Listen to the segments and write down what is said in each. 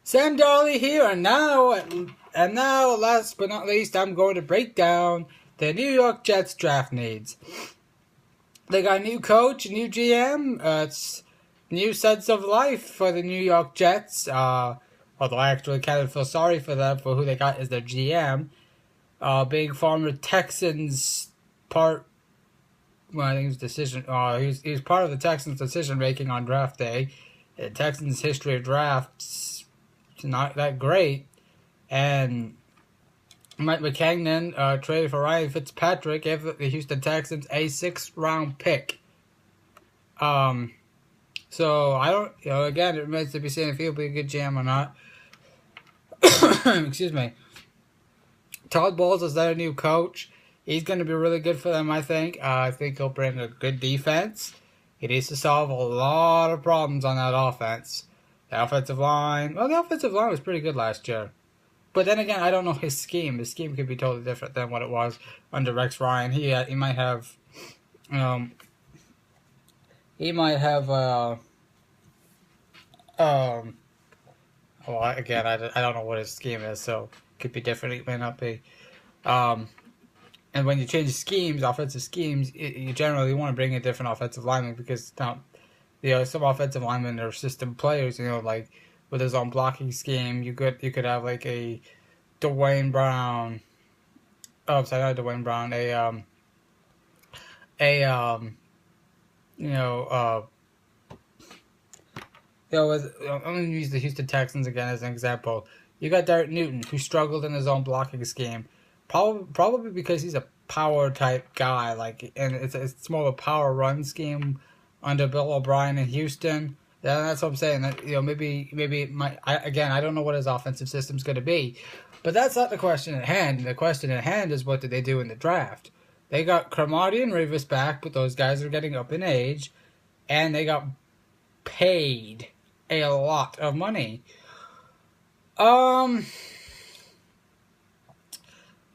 Sam Darley here, and now, last but not least, I'm going to break down the New York Jets draft needs. They got a new coach, a new GM. It's new sense of life for the New York Jets. Although I actually kind of feel sorry for them for who they got as their GM. Being former Texans part. Well, I think his decision. He was part of the Texans' decision making on draft day. The Texans' history of drafts not that great, and Mike McCagnon traded for Ryan Fitzpatrick, gave the Houston Texans a 6th-round pick. So I don't, again, it remains to be seen if he'll be a good GM or not. Excuse me. Todd Bowles is their new coach. He's going to be really good for them, I think. I think he'll bring a good defense. He needs to solve a lot of problems on that offense. The offensive line was pretty good last year. But then again, I don't know his scheme. His scheme could be totally different than what it was under Rex Ryan. He might have, well, again, I don't know what his scheme is, so it could be different. It may not be. And when you change schemes, offensive schemes, you generally want to bring in different offensive linemen because some offensive linemen are system players. Like with his own blocking scheme, you could have like a Dwayne Brown. Oh, sorry, not Dwayne Brown. I'm going to use the Houston Texans again as an example. You got Derek Newton, who struggled in his own blocking scheme, probably because he's a power type guy. And it's more of a power run scheme under Bill O'Brien in Houston. Yeah, that's what I'm saying. That maybe it might. I don't know what his offensive system's going to be, but that's not the question at hand. The question at hand is what did they do in the draft? They got Cromartie and Rivas back, but those guys are getting up in age, and they got paid a lot of money.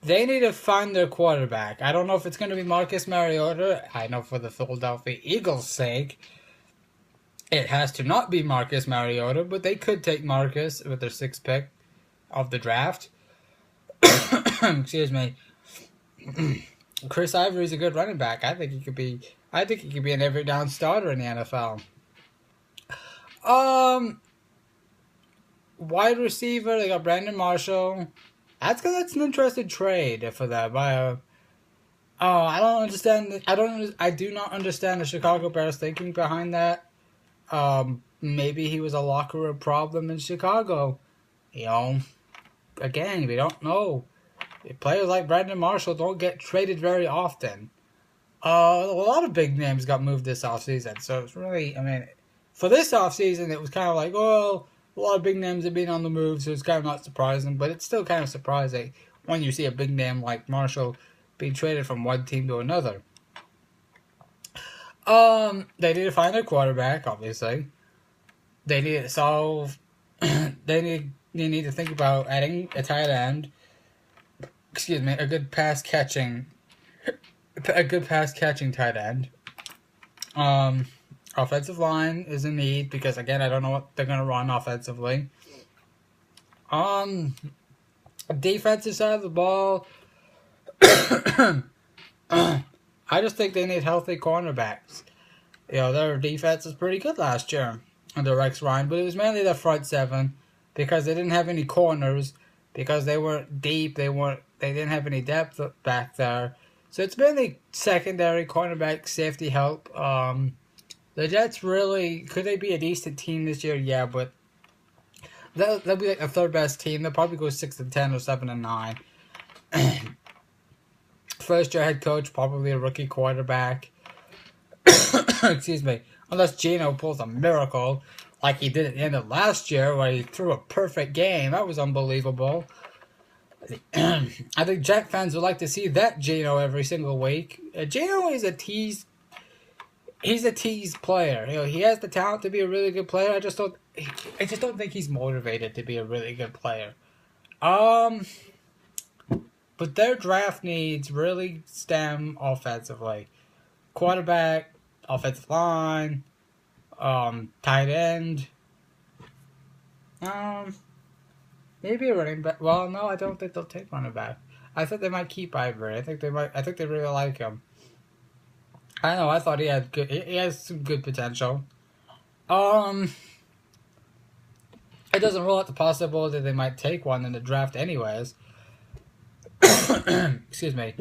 They need to find their quarterback. I don't know if it's going to be Marcus Mariota. I know for the Philadelphia Eagles' sake, it has to not be Marcus Mariota, but they could take Marcus with their 6th pick of the draft. Excuse me. Chris Ivory's a good running back. I think he could be an every down starter in the NFL. Wide receiver, they got Brandon Marshall. That's an interesting trade for them. I don't understand. I do not understand the Chicago Bears thinking behind that. Maybe he was a locker room problem in Chicago. Again, we don't know. Players like Brandon Marshall don't get traded very often. A lot of big names got moved this offseason, so it's really, for this offseason, it was kind of like, a lot of big names have been on the move, so it's kind of not surprising, but it's still kind of surprising when you see a big name like Marshall being traded from one team to another. They need to find their quarterback, obviously. They need to solve. They need to think about adding a tight end. Excuse me, a good pass catching tight end. Offensive line is a need because again I don't know what they're gonna run offensively. Defensive side of the ball. I just think they need healthy cornerbacks. Their defense was pretty good last year under Rex Ryan, but it was mainly their front seven because they didn't have any corners because they weren't deep. They didn't have any depth back there. So it's mainly secondary cornerback safety help. The Jets really could they be a decent team this year? Yeah, but they'll be like the 3rd best team. They'll probably go 6-10 or 7-9. First year head coach, probably a rookie quarterback. Excuse me. Unless Geno pulls a miracle like he did at the end of last year where he threw a perfect game. That was unbelievable. I think Jet fans would like to see that Geno every single week. Geno is a tease. He's a tease player. He has the talent to be a really good player. I just don't think he's motivated to be a really good player. But their draft needs really stem offensively. Quarterback, offensive line, tight end. Maybe a running back. Well, no, I don't think they'll take running back. I thought they might keep Ivory. I think they might. I think they really like him. I know. I thought he had good. He has some good potential. Um, it doesn't rule out the possibility they might take one in the draft, anyways. Excuse me.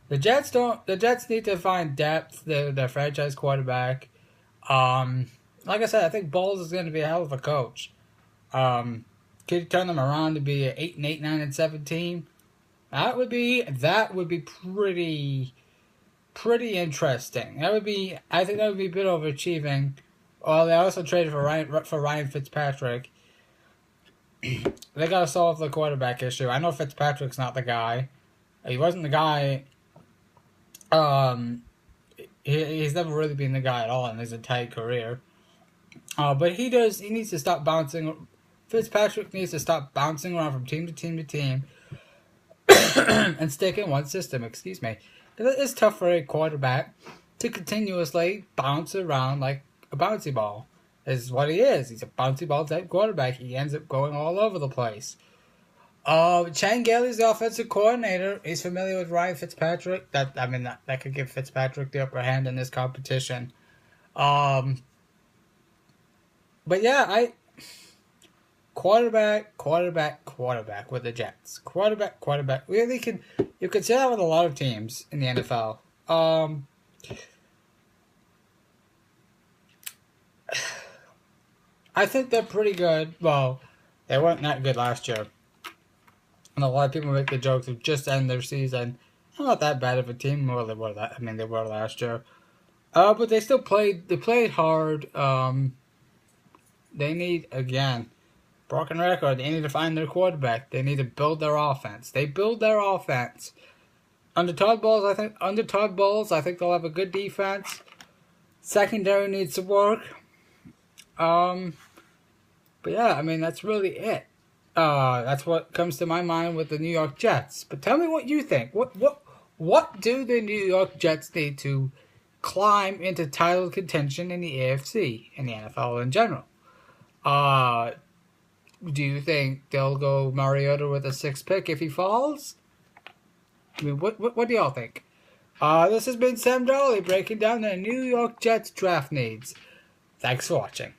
The Jets don't. The Jets need to find depth. Their franchise quarterback. Like I said, I think Bowles is going to be a hell of a coach. Could turn them around to be an 8-8, 9-7 team. That would be pretty interesting. That would be. I think that would be a bit overachieving. Well, they also traded for Ryan Fitzpatrick. They got to solve the quarterback issue. I know Fitzpatrick's not the guy. He wasn't the guy. He's never really been the guy at all in his entire career. But he needs to stop bouncing. Fitzpatrick needs to stop bouncing around from team to team to team and stick in one system. Excuse me. It's tough for a quarterback to continuously bounce around like a bouncy ball. This is what he is. He's a bouncy ball type quarterback. He ends up going all over the place. Chan Gailey's the offensive coordinator. He's familiar with Ryan Fitzpatrick. That could give Fitzpatrick the upper hand in this competition. But yeah, quarterback with the Jets. Quarterback. Really you could say that with a lot of teams in the NFL. I think they're pretty good. Well, they weren't that good last year. And a lot of people make the jokes of just end their season. They're not that bad of a team. Well, they were they were last year. But they still played. They played hard. They need, again, broken record. They need to find their quarterback. They need to build their offense. They build their offense. Under Todd Bowles, I think they'll have a good defense. Secondary needs to work. But yeah, that's really it. That's what comes to my mind with the New York Jets. But tell me what you think. What do the New York Jets need to climb into title contention in the AFC and the NFL in general? Do you think they'll go Mariota with a 6th pick if he falls? What do y'all think? This has been Sam Dolly breaking down the New York Jets draft needs. Thanks for watching.